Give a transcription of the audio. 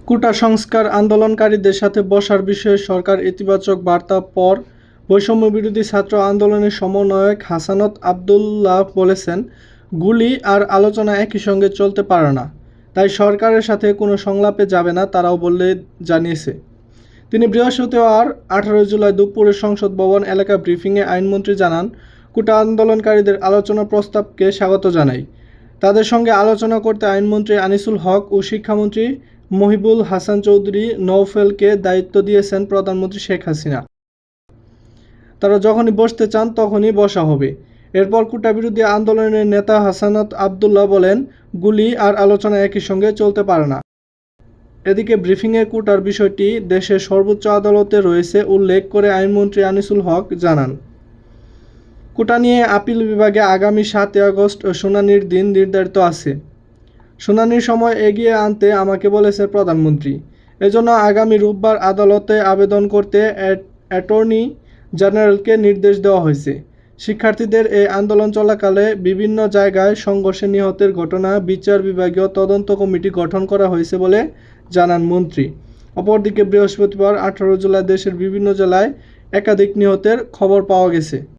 কোটা সংস্কার আন্দোলনকারীদের সাথে বসার বিষয়ে সরকার ইতিবাচক বার্তা পর বৈষম্য বিরোধী ছাত্র আন্দোলনের সমন্বয়ক হাসানাত আবদুল্লাহ বলেছেন, গুলি আর আলোচনা একই সঙ্গে চলতে পারে না, তাই সরকারের সাথে কোনো সংলাপে যাবে না তারাও বলে জানিয়েছে। তিনি বৃহস্পতিবার 18 জুলাই দুপুরে সংসদ ভবন এলাকা ব্রিফিংয়ে আইনমন্ত্রী জানান, কোটা আন্দোলনকারীদের আলোচনা প্রস্তাবকে স্বাগত জানাই। তাদের সঙ্গে আলোচনা করতে আইনমন্ত্রী আনিসুল হক ও শিক্ষামন্ত্রী মহিবুল হাসান চৌধুরী নওফেলকে দায়িত্ব দিয়েছেন প্রধানমন্ত্রী শেখ হাসিনা। তারা যখনই বসতে চান তখনই বসা হবে। এরপর কোটা বিরোধী আন্দোলনের নেতা হাসানাত আবদুল্লাহ বলেন, গুলি আর আলোচনা একই সঙ্গে চলতে পারে না। এদিকে ব্রিফিংয়ে কোটার বিষয়টি দেশের সর্বোচ্চ আদালতে রয়েছে উল্লেখ করে আইনমন্ত্রী আনিসুল হক জানান, কোটা নিয়ে আপিল বিভাগে আগামী 7 আগস্ট শুনানির দিন নির্ধারিত আছে। শুনানির সময় এগিয়ে আনতে আমাকে বলেছে প্রধানমন্ত্রী। এজন্য আগামী রোববার আদালতে আবেদন করতে অ্যাটর্নি জেনারেলকে নির্দেশ দেওয়া হয়েছে। শিক্ষার্থীদের এই আন্দোলন চলাকালে বিভিন্ন জায়গায় সংঘর্ষে নিহতের ঘটনা বিচার বিভাগীয় তদন্ত কমিটি গঠন করা হয়েছে বলে জানান মন্ত্রী। অপরদিকে বৃহস্পতিবার 18 জুলাই দেশের বিভিন্ন জেলায় একাধিক নিহতের খবর পাওয়া গেছে।